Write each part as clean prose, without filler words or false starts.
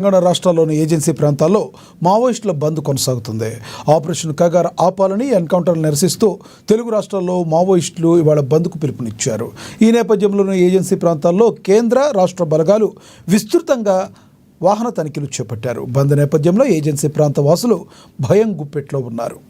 తెలంగాణ రాష్ట్రాల్లోని ఏజెన్సీ ప్రాంతాల్లో మావోయిస్టుల బంద్ కొనసాగుతుంది. ఆపరేషన్ కగార్ ఆపాలని ఎన్కౌంటర్లు నిరసిస్తూ తెలుగు రాష్ట్రాల్లో మావోయిస్టులు ఇవాళ బంద్కు పిలుపునిచ్చారు. ఈ నేపథ్యంలోని ఏజెన్సీ ప్రాంతాల్లో కేంద్ర రాష్ట్ర బలగాలు విస్తృతంగా వాహన తనిఖీలు చేపట్టారు. బంద్ నేపథ్యంలో ఏజెన్సీ ప్రాంత వాసులు భయం గుప్పెట్లో ఉన్నారు.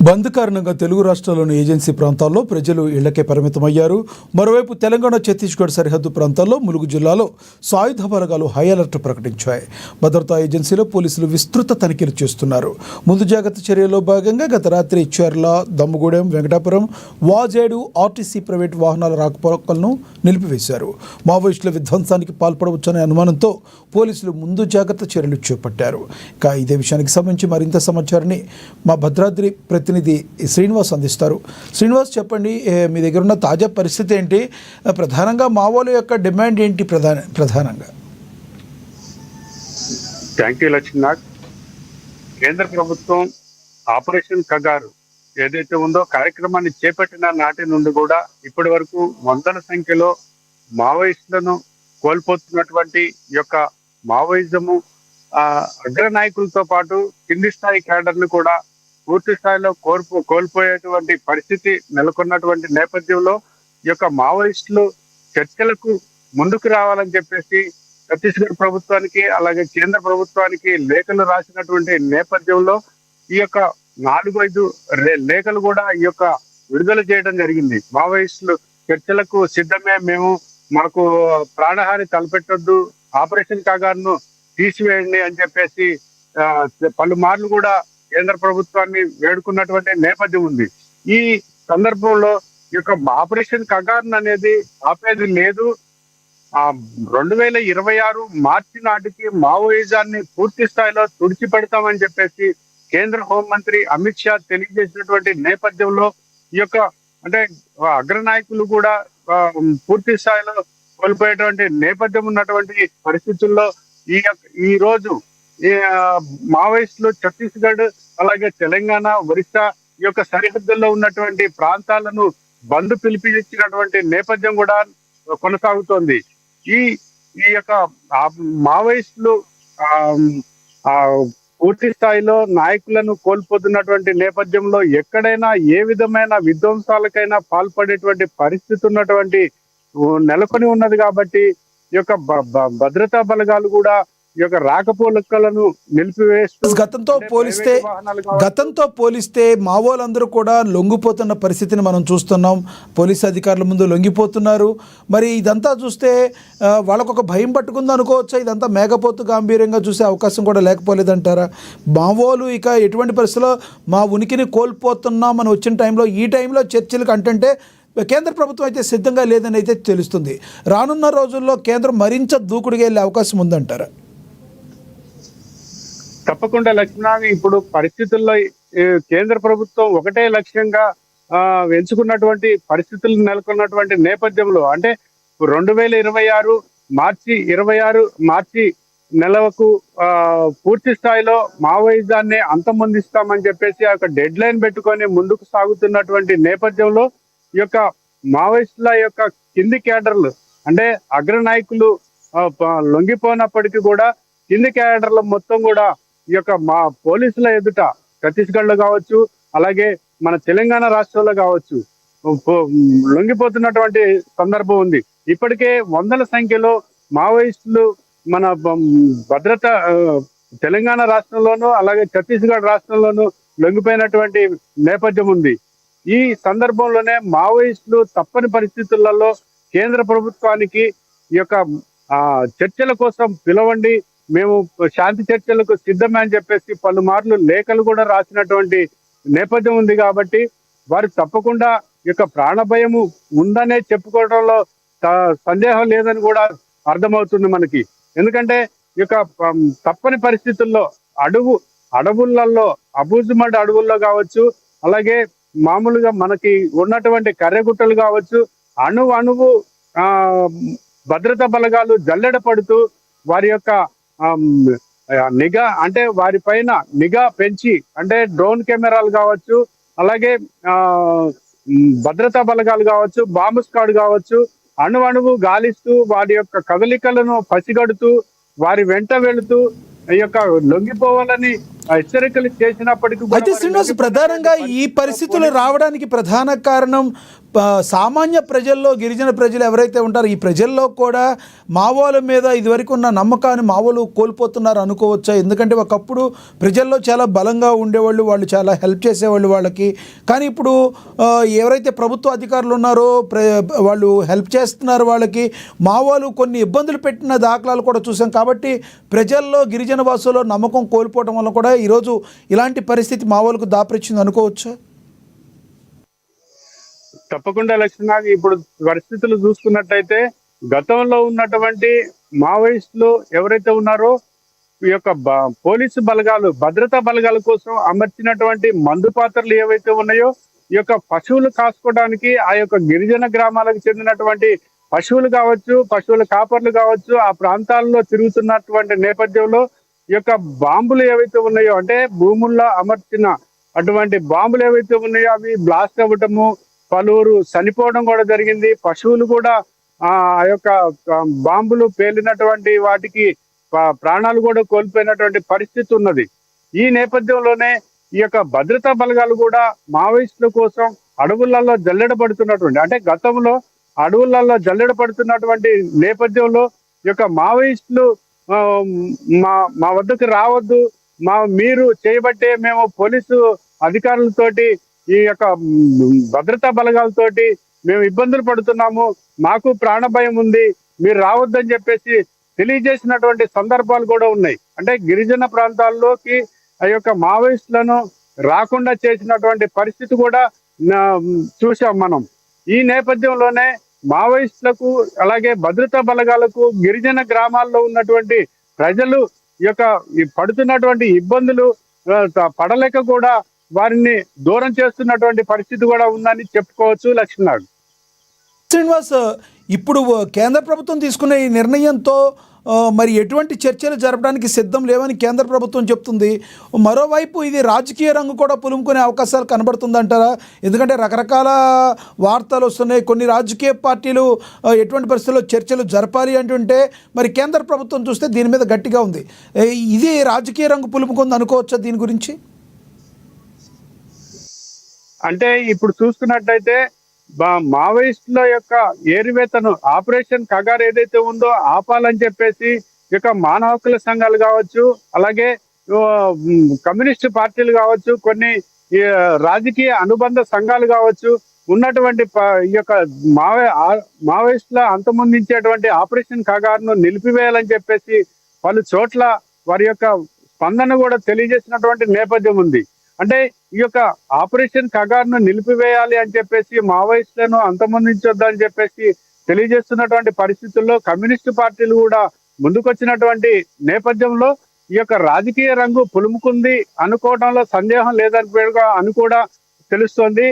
బంద్ కారణంగా తెలుగు రాష్ట్రాల్లోని ఏజెన్సీ ప్రాంతాల్లో ప్రజలు ఇళ్లకే పరిమితమయ్యారు. మరోవైపు తెలంగాణ ఛత్తీస్గఢ్ సరిహద్దు ప్రాంతాల్లో ములుగు జిల్లాలో సాయుధ బలగాలు హై అలర్ట్ ప్రకటించాయి. భద్రతా ఏజెన్సీలో పోలీసులు విస్తృత తనిఖీలు చేస్తున్నారు. ముందు జాగ్రత్త చర్యల్లో భాగంగా గత రాత్రి చర్ల, దమ్ముగూడెం, వెంకటాపురం, వాజేడు ఆర్టీసీ ప్రైవేటు వాహనాల రాకపోకలను నిలిపివేశారు. మావోయిస్టుల విధ్వంసానికి పాల్పడవచ్చనే అనుమానంతో పోలీసులు ముందు జాగ్రత్త చర్యలు చేపట్టారు. ఇక ఇదే విషయానికి సంబంధించి మరింత సమాచారాన్ని మా భద్రాద్రి ప్రతినిధి శ్రీనివాస్ అందిస్తారు. శ్రీనివాస్, చెప్పండి, మీ దగ్గర ఉన్న తాజా పరిస్థితి ఏంటి? ప్రధానంగా మావోల యొక్క డిమాండ్ ఏంటి? ప్రధానంగా థ్యాంక్ యూ లక్ష్మీనాథ్. కేంద్ర ప్రభుత్వం ఆపరేషన్ కగారు ఏదైతే ఉందో కార్యక్రమాన్ని చేపట్టిన నాటి నుండి కూడా ఇప్పటి వరకు వందల సంఖ్యలో మావోయిస్టులను కోల్పోతున్నటువంటి యొక్క మావోయిజము అగ్రనాయకులతో పాటు కింది స్థాయి క్యాడర్ను కూడా పూర్తి స్థాయిలో కోల్పోయేటువంటి పరిస్థితి నెలకొన్నటువంటి నేపథ్యంలో ఈ యొక్క మావోయిస్టులు చర్చలకు ముందుకు రావాలని చెప్పేసి ఛత్తీస్గఢ్ ప్రభుత్వానికి అలాగే కేంద్ర ప్రభుత్వానికి లేఖలు రాసినటువంటి నేపథ్యంలో ఈ యొక్క 4-5 లేఖలు కూడా ఈ యొక్క విడుదల చేయడం జరిగింది. మావోయిస్టులు చర్చలకు సిద్ధమే, మాకు ప్రాణహాని తలపెట్టొద్దు, ఆపరేషన్ కాగార్ను తీసివేయండి అని చెప్పేసి పలుమార్లు కూడా కేంద్ర ప్రభుత్వాన్ని వేడుకున్నటువంటి నేపథ్యం ఉంది. ఈ సందర్భంలో ఈ యొక్క ఆపరేషన్ కగార్న్ అనేది ఆపేది లేదు. 2026 మార్చి నాటికి మావోయిజాన్ని పూర్తి స్థాయిలో తుడిచిపెడతామని చెప్పేసి కేంద్ర హోంమంత్రి అమిత్ షా తెలియజేసినటువంటి నేపథ్యంలో ఈ యొక్క అంటే అగ్రనాయకులు కూడా పూర్తి స్థాయిలో కోల్పోయేటువంటి నేపథ్యం ఉన్నటువంటి పరిస్థితుల్లో ఈ రోజు మావోయిస్టులు ఛత్తీస్గఢ్ అలాగే తెలంగాణ, ఒరిస్సా ఈ యొక్క సరిహద్దుల్లో ఉన్నటువంటి ప్రాంతాలను బంద్ పిలిపించినటువంటి నేపథ్యం కూడా కొనసాగుతోంది. ఈ యొక్క మావోయిస్టులు పూర్తి స్థాయిలో నాయకులను కోల్పోతున్నటువంటి నేపథ్యంలో ఎక్కడైనా ఏ విధమైన విధ్వంసాలకైనా పాల్పడేటువంటి పరిస్థితి ఉన్నటువంటి నెలకొని ఉన్నది. కాబట్టి ఈ యొక్క భద్రతా బలగాలు కూడా ఈ యొక్క రాకపోకలను నిలిపివేస్తూ గతంతో అంటే పోలిస్తే ప్రైవేటు వాహనాలు కావచ్చు, గతంతో పోలిస్తే మావోలందరూ కూడా లొంగిపోతున్న పరిస్థితిని మనం చూస్తున్నాం. పోలీసు అధికారుల ముందు లొంగిపోతున్నారు. మరి ఇదంతా చూస్తే వాళ్ళకు ఒక భయం పట్టుకుంది అనుకోవచ్చా? ఇదంతా మేఘపోతు గాంభీర్యంగా చూసే అవకాశం కూడా లేకపోలేదంటారా? మావోలు ఇక ఎటువంటి పరిస్థితుల్లో మా ఉనికిని కోల్పోతున్నాం అని వచ్చిన టైంలో, ఈ టైంలో చర్చలకు అంటే కేంద్ర ప్రభుత్వం అయితే సిద్ధంగా లేదని అయితే తెలుస్తుంది. రానున్న రోజుల్లో కేంద్రం మరింత దూకుడుగా వెళ్ళే అవకాశం ఉందంటారా? తప్పకుండా లక్ష్మణ, ఇప్పుడు పరిస్థితుల్లో కేంద్ర ప్రభుత్వం ఒకటే లక్ష్యంగా ఎంచుకున్నటువంటి పరిస్థితులు నెలకొన్నటువంటి నేపథ్యంలో, అంటే 2026 మార్చి నెలకు పూర్తి స్థాయిలో మావోయిజాన్ని అంతమొందిస్తామని చెప్పేసి ఆ యొక్క డెడ్ లైన్ పెట్టుకొని ముందుకు సాగుతున్నటువంటి నేపథ్యంలో ఈ యొక్క మావోయిస్టుల యొక్క కింది క్యాడర్లు, అంటే అగ్రనాయకులు లొంగిపోయినప్పటికీ కూడా కింది క్యాడర్లు మొత్తం కూడా ఈ యొక్క మా పోలీసుల ఎదుట ఛత్తీస్గఢ్ లో కావచ్చు, అలాగే మన తెలంగాణ రాష్ట్రంలో కావచ్చు లొంగిపోతున్నటువంటి సందర్భం ఉంది. ఇప్పటికే వందల సంఖ్యలో మావోయిస్టులు మన భద్రత తెలంగాణ రాష్ట్రంలోనూ అలాగే ఛత్తీస్గఢ్ రాష్ట్రంలోనూ లొంగిపోయినటువంటి నేపథ్యం ఉంది. ఈ సందర్భంలోనే మావోయిస్టులు తప్పని పరిస్థితులలో కేంద్ర ప్రభుత్వానికి ఈ యొక్క చర్చల కోసం పిలవండి, మేము శాంతి చర్చలకు సిద్ధమే అని చెప్పేసి పలుమార్లు లేఖలు కూడా రాసినటువంటి నేపథ్యం ఉంది. కాబట్టి వారు తప్పకుండా ఈ యొక్క ప్రాణభయము ఉందనే చెప్పుకోవడంలో సందేహం లేదని కూడా అర్థమవుతుంది మనకి. ఎందుకంటే ఈ యొక్క తప్పని పరిస్థితుల్లో అడవులలో అబూజుమడ్ అడవుల్లో కావచ్చు, అలాగే మామూలుగా మనకి ఉన్నటువంటి కర్రెగుట్టలు కావచ్చు, అణువు భద్రతా బలగాలు జల్లెడ పడుతూ వారి యొక్క నిఘా, అంటే వారి పైన నిఘా పెంచి, అంటే డ్రోన్ కెమెరాలు కావచ్చు, అలాగే భద్రతా బలగాలు కావచ్చు, బాంబు స్క్వాడ్ కావచ్చు, అణువు గాలిస్తూ వారి యొక్క కదలికలను పసిగడుతూ వారి వెంట వెళుతూ ఈ యొక్క లొంగిపోవాలని హెచ్చరికలు చేసినప్పటికీ అయితే శ్రీనివాస్, ప్రధానంగా ఈ పరిస్థితులు రావడానికి ప్రధాన కారణం సామాన్య ప్రజల్లో, గిరిజన ప్రజలు ఎవరైతే ఉంటారో ఈ ప్రజల్లో కూడా మావోల మీద ఇదివరకు ఉన్న నమ్మకాన్ని మావోలు కోల్పోతున్నారు అనుకోవచ్చా? ఎందుకంటే ఒకప్పుడు ప్రజల్లో చాలా బలంగా ఉండేవాళ్ళు, వాళ్ళు చాలా హెల్ప్ చేసేవాళ్ళు వాళ్ళకి. కానీ ఇప్పుడు ఎవరైతే ప్రభుత్వ అధికారులు ఉన్నారో వాళ్ళు హెల్ప్ చేస్తున్నారు వాళ్ళకి, మావోలు కొన్ని ఇబ్బందులు పెట్టిన దాఖలాలు కూడా చూసాం. కాబట్టి ప్రజల్లో, గిరిజన వాసుల్లో నమ్మకం కోల్పోవడం వల్ల కూడా ఈరోజు ఇలాంటి పరిస్థితి మావోలకు దాపరిచింది అనుకోవచ్చా? తప్పకుండా లక్ష్మణ, ఇప్పుడు పరిస్థితులు చూసుకున్నట్టయితే గతంలో ఉన్నటువంటి మావోయిస్టులు ఎవరైతే ఉన్నారో ఈ యొక్క పోలీసు బలగాలు, భద్రతా బలగాల కోసం అమర్చినటువంటి మందు పాత్రలు ఏవైతే ఉన్నాయో, ఈ యొక్క పశువులు కాసుకోవడానికి ఆ యొక్క గిరిజన గ్రామాలకు చెందినటువంటి పశువులు కావచ్చు, పశువుల కాపర్లు కావచ్చు, ఆ ప్రాంతాల్లో తిరుగుతున్నటువంటి నేపథ్యంలో ఈ యొక్క బాంబులు ఏవైతే ఉన్నాయో, అంటే భూముల్లో అమర్చిన అటువంటి బాంబులు ఏవైతే ఉన్నాయో అవి బ్లాస్ట్ అవ్వటము, పలువురు చనిపోవడం కూడా జరిగింది. పశువులు కూడా ఆ యొక్క బాంబులు పేలినటువంటి వాటికి ప్రాణాలు కూడా కోల్పోయినటువంటి పరిస్థితి ఉన్నది. ఈ నేపథ్యంలోనే ఈ యొక్క భద్రతా బలగాలు కూడా మావోయిస్టుల కోసం అడవులలో జల్లెడ పడుతున్నటువంటి, అంటే గతంలో అడవులలో జల్లెడ పడుతున్నటువంటి నేపథ్యంలో ఈ యొక్క మావోయిస్టులు మా వద్దకు రావద్దు, మీరు చేయబట్టే మేము పోలీసు అధికారులతోటి ఈ యొక్క భద్రతా బలగాలతోటి మేము ఇబ్బందులు పడుతున్నాము, మాకు ప్రాణభయం ఉంది, మీరు రావద్దని చెప్పేసి తెలియజేసినటువంటి సందర్భాలు కూడా ఉన్నాయి. అంటే గిరిజన ప్రాంతాల్లోకి ఆ యొక్క మావోయిస్టులను రాకుండా చేసినటువంటి పరిస్థితి కూడా చూసాం మనం. ఈ నేపథ్యంలోనే మావోయిస్టులకు అలాగే భద్రతా బలగాలకు గిరిజన గ్రామాల్లో ఉన్నటువంటి ప్రజలు ఈ యొక్క పడుతున్నటువంటి ఇబ్బందులు పడలేక కూడా వారిని దూరం చేస్తున్నటువంటి పరిస్థితి కూడా ఉందని చెప్పుకోవచ్చు లక్ష్మణ్. శ్రీనివాస్, ఇప్పుడు కేంద్ర ప్రభుత్వం తీసుకున్న ఈ నిర్ణయంతో మరి ఎటువంటి చర్చలు జరపడానికి సిద్ధం లేవని కేంద్ర ప్రభుత్వం చెప్తుంది. మరోవైపు ఇది రాజకీయ రంగు కూడా పులుముకునే అవకాశాలు కనబడుతుందంటారా? ఎందుకంటే రకరకాల వార్తలు వస్తున్నాయి. కొన్ని రాజకీయ పార్టీలు ఎటువంటి పరిస్థితుల్లో చర్చలు జరపాలి అంటుంటే మరి కేంద్ర ప్రభుత్వం చూస్తే దీని మీద గట్టిగా ఉంది. ఇది రాజకీయ రంగు పులుముకుంది అనుకోవచ్చా దీని గురించి? అంటే ఇప్పుడు చూసుకున్నట్టయితే మావోయిస్టుల యొక్క ఏరివేతను ఆపరేషన్ కగార్ ఏదైతే ఉందో ఆపాలని చెప్పేసి ఈ యొక్క మానవ హక్కుల సంఘాలు కావచ్చు, అలాగే కమ్యూనిస్ట్ పార్టీలు కావచ్చు, కొన్ని ఈ రాజకీయ అనుబంధ సంఘాలు కావచ్చు, ఉన్నటువంటి ఈ యొక్క మావోయిస్టుల అంతమొందించేటువంటి ఆపరేషన్ కగారును నిలిపివేయాలని చెప్పేసి పలు చోట్ల వారి యొక్క స్పందన కూడా తెలియజేసినటువంటి నేపథ్యం ఉంది. అంటే ఈ యొక్క ఆపరేషన్ కగారును నిలిపివేయాలి అని చెప్పేసి, మావోయిస్టులను అంతమొందించొద్దని చెప్పేసి తెలియజేస్తున్నటువంటి పరిస్థితుల్లో కమ్యూనిస్టు పార్టీలు కూడా ముందుకొచ్చినటువంటి నేపథ్యంలో ఈ యొక్క రాజకీయ రంగు పులుముకుంది అనుకోవడంలో సందేహం అని కూడా తెలుస్తోంది.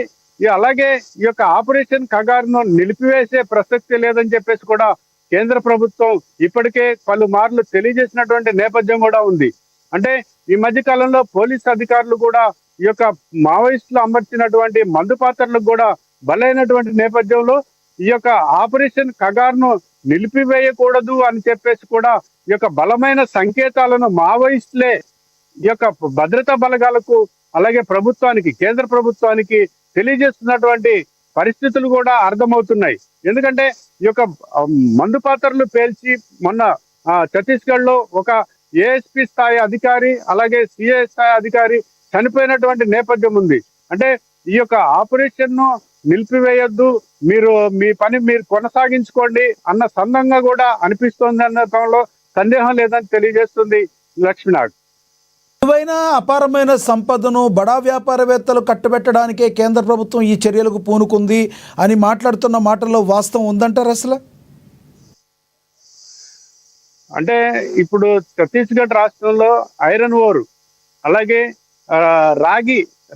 అలాగే ఈ యొక్క ఆపరేషన్ కగారును నిలిపివేసే ప్రసక్తి లేదని చెప్పేసి కూడా కేంద్ర ప్రభుత్వం ఇప్పటికే పలుమార్లు తెలియజేసినటువంటి నేపథ్యం కూడా ఉంది. అంటే ఈ మధ్య కాలంలో పోలీస్ అధికారులు కూడా ఈ యొక్క మావోయిస్టులు అమర్చినటువంటి మందు పాత్రలకు కూడా బలైనటువంటి నేపథ్యంలో ఈ యొక్క ఆపరేషన్ కగారును నిలిపివేయకూడదు అని చెప్పేసి కూడా ఈ యొక్క బలమైన సంకేతాలను మావోయిస్టులే ఈ యొక్క భద్రతా బలగాలకు, అలాగే ప్రభుత్వానికి, కేంద్ర ప్రభుత్వానికి తెలియజేస్తున్నటువంటి పరిస్థితులు కూడా అర్థమవుతున్నాయి. ఎందుకంటే ఈ యొక్క మందు పాత్రలు పేల్చి మొన్న ఛత్తీస్గఢ్ లో ఒక ఏఎస్పీ స్థాయి అధికారి, అలాగే సిఐ స్థాయి అధికారి చనిపోయినటువంటి నేపథ్యం ఉంది. అంటే ఈ యొక్క ఆపరేషన్ ను నిలిపివేయొద్దు, మీ పని మీరు కొనసాగించుకోండి అన్న సందంగా కూడా అనిపిస్తోంది అన్నలో సందేహం లేదని తెలియజేస్తుంది లక్ష్మీనాగ్. విలువైన అపారమైన సంపదను బడా వ్యాపారవేత్తలు కట్టబెట్టడానికే కేంద్ర ప్రభుత్వం ఈ చర్యలకు పూనుకుంది అని మాట్లాడుతున్న మాటల్లో వాస్తవం ఉందంటారు అసలు? అంటే ఇప్పుడు ఛత్తీస్గఢ్ రాష్ట్రంలో ఐరన్ ఓర్, అలాగే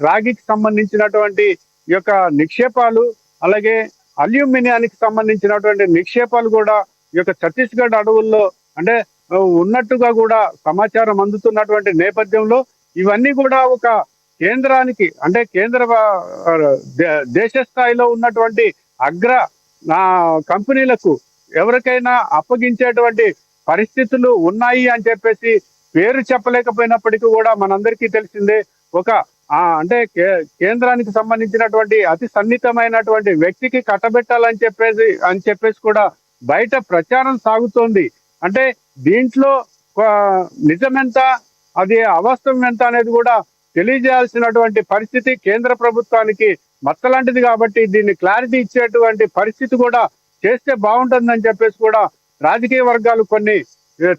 రాగికి సంబంధించినటువంటి ఈ యొక్క నిక్షేపాలు, అలాగే అల్యూమినియానికి సంబంధించినటువంటి నిక్షేపాలు కూడా ఈ యొక్క ఛత్తీస్గఢ్ అడవుల్లో అంటే ఉన్నట్టుగా కూడా సమాచారం అందుతున్నటువంటి నేపథ్యంలో ఇవన్నీ కూడా ఒక కేంద్రానికి, అంటే దేశ స్థాయిలో ఉన్నటువంటి అగ్ర కంపెనీలకు ఎవరికైనా అప్పగించేటువంటి పరిస్థితులు ఉన్నాయి అని చెప్పేసి పేరు చెప్పలేకపోయినప్పటికీ కూడా మనందరికీ తెలిసిందే. అంటే కేంద్రానికి సంబంధించినటువంటి అతి సన్నిహితమైనటువంటి వ్యక్తికి కట్టబెట్టాలని చెప్పేసి కూడా బయట ప్రచారం సాగుతోంది. అంటే దీంట్లో నిజమెంత, అది అవాస్తవం ఎంత అనేది కూడా తెలియజేయాల్సినటువంటి పరిస్థితి కేంద్ర ప్రభుత్వానికి మచ్చలాంటిది. కాబట్టి దీన్ని క్లారిటీ ఇచ్చేటువంటి పరిస్థితి కూడా చేస్తే బాగుంటుందని చెప్పేసి కూడా రాజకీయ వర్గాలు కొన్ని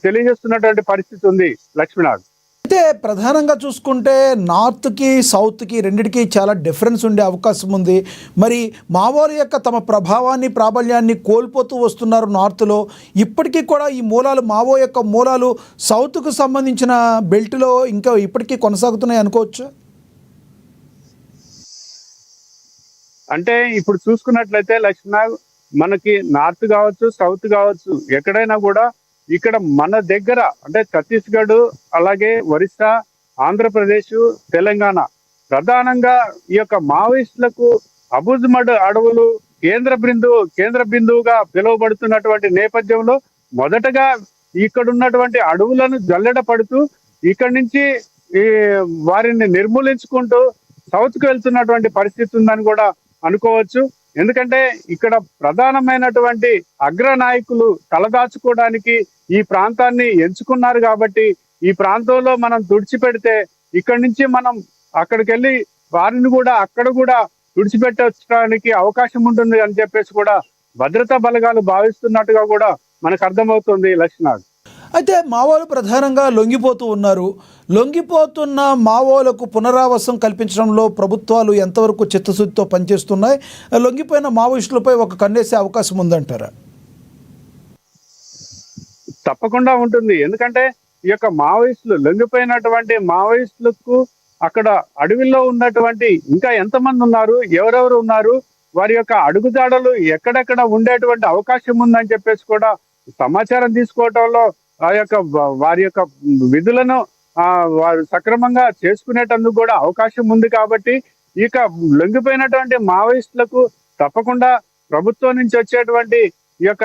తెలియజేస్తున్నటువంటి పరిస్థితి ఉంది లక్ష్మీనాథ్. అయితే ప్రధానంగా చూసుకుంటే నార్త్కి సౌత్కి రెండిటికి చాలా డిఫరెన్స్ ఉండే అవకాశం ఉంది. మరి మావోల యొక్క తమ ప్రభావాన్ని, ప్రాబల్యాన్ని కోల్పోతూ వస్తున్నారు నార్త్లో. ఇప్పటికీ కూడా ఈ మూలాలు, మావో యొక్క మూలాలు సౌత్కు సంబంధించిన బెల్ట్లో ఇంకా ఇప్పటికీ కొనసాగుతున్నాయి అనుకోవచ్చు. అంటే ఇప్పుడు చూసుకున్నట్లయితే లక్ష్మీనాథ్, మనకి నార్త్ కావచ్చు, సౌత్ కావచ్చు, ఎక్కడైనా కూడా ఇక్కడ మన దగ్గర అంటే ఛత్తీస్గఢ్, అలాగే ఒరిస్సా, ఆంధ్రప్రదేశ్, తెలంగాణ ప్రధానంగా ఈ యొక్క మావోయిస్టులకు అబుజ్మడ్ అడవులు కేంద్ర బిందువుగా పిలువబడుతున్నటువంటి నేపథ్యంలో మొదటగా ఇక్కడ ఉన్నటువంటి అడవులను జల్లెడ పడుతూ ఇక్కడి నుంచి వారిని నిర్మూలించుకుంటూ సౌత్కు వెళ్తున్నటువంటి పరిస్థితి ఉందని కూడా అనుకోవచ్చు. ఎందుకంటే ఇక్కడ ప్రధానమైనటువంటి అగ్ర నాయకులు తలదాచుకోవడానికి ఈ ప్రాంతాన్ని ఎంచుకున్నారు. కాబట్టి ఈ ప్రాంతంలో మనం తుడిచిపెడితే ఇక్కడి నుంచి మనం అక్కడికి వెళ్ళి వారిని కూడా అక్కడ కూడా తుడిచిపెట్టడానికి అవకాశం ఉంటుంది అని చెప్పేసి కూడా భద్రతా బలగాలు భావిస్తున్నట్టుగా కూడా మనకు అర్థమవుతుంది లక్ష్మీనాథ్. అయితే మావోలు ప్రధానంగా లొంగిపోతూ ఉన్నారు. లొంగిపోతున్న మావోలకు పునరావాసం కల్పించడంలో ప్రభుత్వాలు ఎంతవరకు చిత్తశుద్ధితో పనిచేస్తున్నాయి? లొంగిపోయిన మావోయిస్టులపై ఒక కన్నేసే అవకాశం ఉందంటారా? తప్పకుండా ఉంటుంది. ఎందుకంటే ఈ యొక్క లొంగిపోయినటువంటి మావోయిస్టులకు అక్కడ అడవిలో ఉన్నటువంటి ఇంకా ఎంతమంది ఉన్నారు, ఎవరెవరు ఉన్నారు, వారి యొక్క అడుగుజాడలు ఎక్కడెక్కడ ఉండేటువంటి అవకాశం ఉందని చెప్పేసి కూడా సమాచారం తీసుకోవటంలో వారి యొక్క విధులను వారు సక్రమంగా చేసుకునేటందుకు కూడా అవకాశం ఉంది. కాబట్టి ఇక లొంగిపోయినటువంటి మావోయిస్టులకు తప్పకుండా ప్రభుత్వం నుంచి వచ్చేటువంటి ఈ యొక్క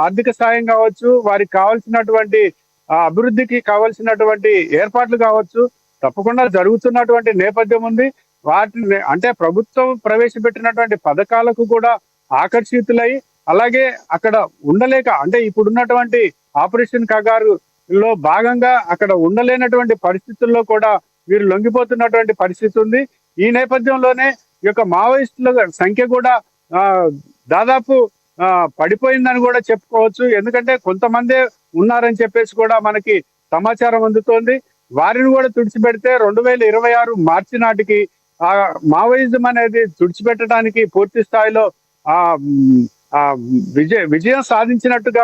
ఆర్థిక సాయం కావచ్చు, వారికి కావాల్సినటువంటి అభివృద్ధికి కావాల్సినటువంటి ఏర్పాట్లు కావచ్చు, తప్పకుండా జరుగుతున్నటువంటి నేపథ్యం ఉంది. వాటిని అంటే ప్రభుత్వం ప్రవేశపెట్టినటువంటి పథకాలకు కూడా ఆకర్షితులై, అలాగే అక్కడ ఉండలేక అంటే ఇప్పుడున్నటువంటి ఆపరేషన్ కగారు లో భాగంగా అక్కడ ఉండలేనటువంటి పరిస్థితుల్లో కూడా వీరు లొంగిపోతున్నటువంటి పరిస్థితి ఉంది. ఈ నేపథ్యంలోనే ఈ యొక్క మావోయిస్టుల సంఖ్య కూడా ఆ, దాదాపు ఆ, పడిపోయిందని కూడా చెప్పుకోవచ్చు. ఎందుకంటే కొంతమందే ఉన్నారని చెప్పేసి కూడా మనకి సమాచారం అందుతోంది. వారిని కూడా తుడిచిపెడితే 2026 మార్చి నాటికి ఆ మావోయిజం అనేది తుడిచిపెట్టడానికి పూర్తి స్థాయిలో ఆ మ్, ఆ విజయం సాధించినట్టుగా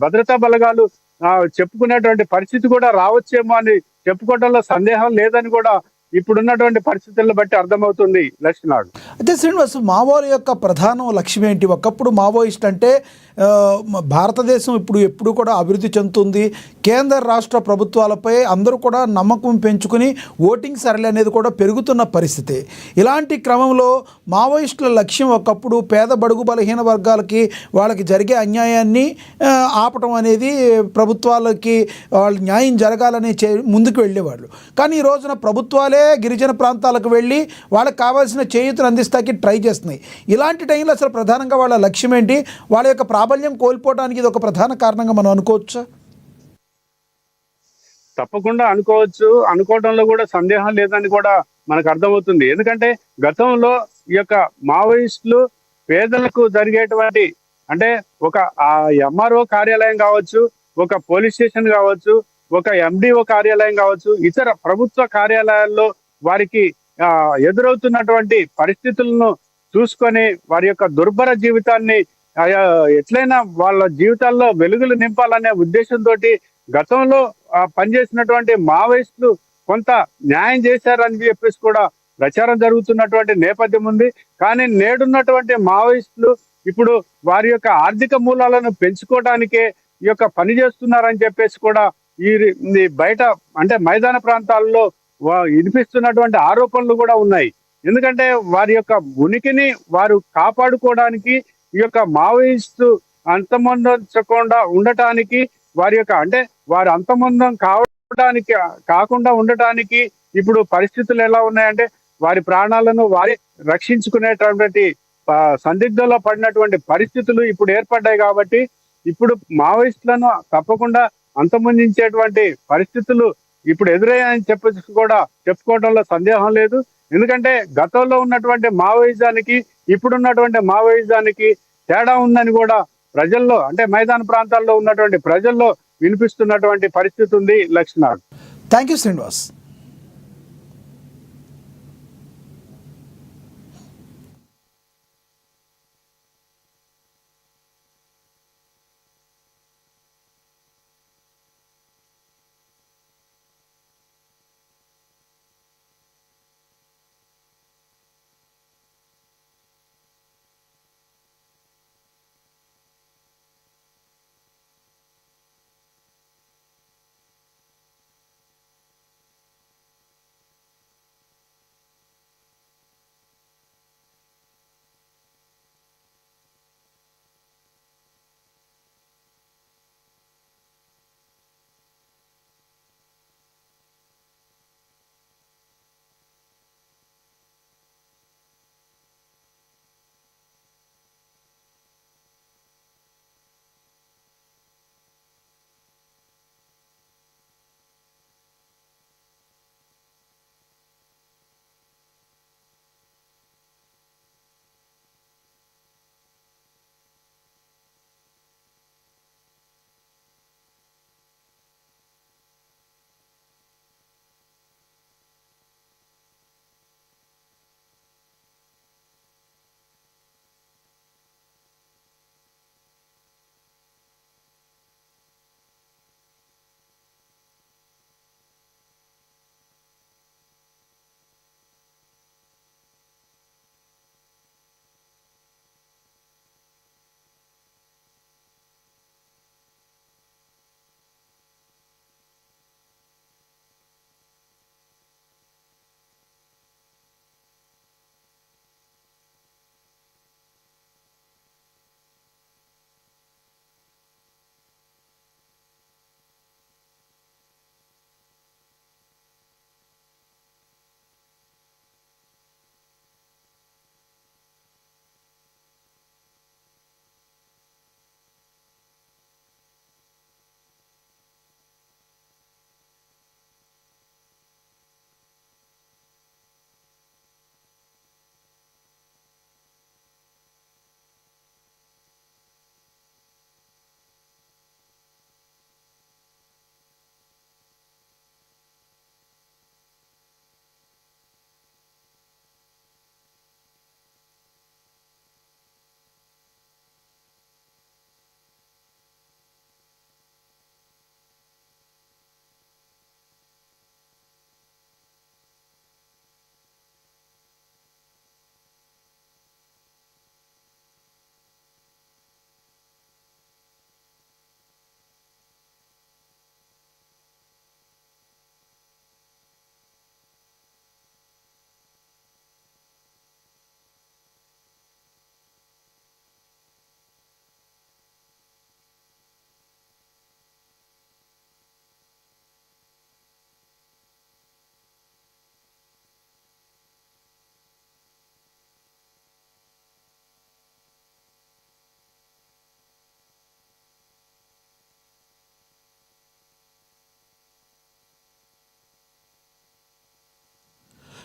భద్రతా బలగాలు చెప్పుకునేటువంటి పరిస్థితి కూడా రావచ్చేమో అని చెప్పుకోవడంలో సందేహం లేదని కూడా ఇప్పుడున్నటువంటి పరిస్థితులను బట్టి అర్థమవుతుంది లక్ష్మణ్. అయితే శ్రీనివాస్, మావోల యొక్క ప్రధాన లక్ష్యం ఏంటి? ఒకప్పుడు మావోయిస్ట్ అంటే భారతదేశం ఎప్పుడు కూడా అభివృద్ధి చెందుతుంది, కేంద్ర రాష్ట్ర ప్రభుత్వాలపై అందరూ కూడా నమ్మకం పెంచుకుని ఓటింగ్ సరళి అనేది కూడా పెరుగుతున్న పరిస్థితి. ఇలాంటి క్రమంలో మావోయిస్టుల లక్ష్యం ఒకప్పుడు పేద బడుగు బలహీన వర్గాలకి వాళ్ళకి జరిగే అన్యాయాన్ని ఆపటం అనేది, ప్రభుత్వాలకి వాళ్ళ న్యాయం జరగాలని ముందుకు వెళ్ళేవాళ్ళు. కానీ ఈ రోజున ప్రభుత్వాలే గిరిజన ప్రాంతాలకు వెళ్ళి వాళ్ళకి కావాల్సిన చేయూతను అందిస్తాకి ట్రై చేస్తున్నాయి. ఇలాంటి టైంలో అసలు ప్రధానంగా వాళ్ళ లక్ష్యం ఏంటి? వాళ్ళ యొక్క ప్రాబల్యం కోల్పోవడానికి ఇది ఒక ప్రధాన కారణంగా మనం అనుకోవచ్చా? తప్పకుండా అనుకోవచ్చు. అనుకోవడంలో కూడా సందేహం లేదని కూడా మనకు అర్థమవుతుంది. ఎందుకంటే గతంలో ఈ యొక్క మావోయిస్టులు పేదలకు జరిగేటువంటి, అంటే ఒక ఎంఆర్ఓ కార్యాలయం కావచ్చు, ఒక పోలీస్ స్టేషన్ కావచ్చు, ఒక ఎండిఓ కార్యాలయం కావచ్చు, ఇతర ప్రభుత్వ కార్యాలయాల్లో వారికి ఎదురవుతున్నటువంటి పరిస్థితులను చూసుకొని వారి యొక్క దుర్భర జీవితాన్ని ఎట్లయినా వాళ్ళ జీవితాల్లో వెలుగులు నింపాలనే ఉద్దేశంతో గతంలో పనిచేసినటువంటి మావోయిస్టులు కొంత న్యాయం చేశారని చెప్పేసి కూడా ప్రచారం జరుగుతున్నటువంటి నేపథ్యం ఉంది. కానీ నేడున్నటువంటి మావోయిస్టులు ఇప్పుడు వారి యొక్క ఆర్థిక మూలాలను పెంచుకోవడానికే ఈ యొక్క పని చేస్తున్నారని చెప్పేసి కూడా ఈ బయట, అంటే మైదాన ప్రాంతాల్లో వినిపిస్తున్నటువంటి ఆరోపణలు కూడా ఉన్నాయి. ఎందుకంటే వారి యొక్క ఉనికిని వారు కాపాడుకోవడానికి ఈ యొక్క మావోయిస్టు అంతమొందించకుండా ఉండటానికి, వారి యొక్క, అంటే వారు అంతమొందం కాకుండా ఉండటానికి ఇప్పుడు పరిస్థితులు ఎలా ఉన్నాయంటే వారి ప్రాణాలను వారి రక్షించుకునేటటువంటి సందిగ్ధంలో పడినటువంటి పరిస్థితులు ఇప్పుడు ఏర్పడ్డాయి. కాబట్టి ఇప్పుడు మావోయిస్టులను తప్పకుండా అంతమొందించేటువంటి పరిస్థితులు ఇప్పుడు ఎదురయ్యాయని చెప్పుకోవడంలో సందేహం లేదు. ఎందుకంటే గతంలో ఉన్నటువంటి మావోయిజానికి ఇప్పుడున్నటువంటి మావోయిజానికి తేడా ఉందని కూడా ప్రజల్లో, అంటే మైదాన ప్రాంతాల్లో ఉన్నటువంటి ప్రజల్లో వినిపిస్తున్నటువంటి పరిస్థితి ఉంది లక్ష్మణ్. Thank you Srinivas.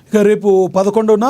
ఇక రేపు 11న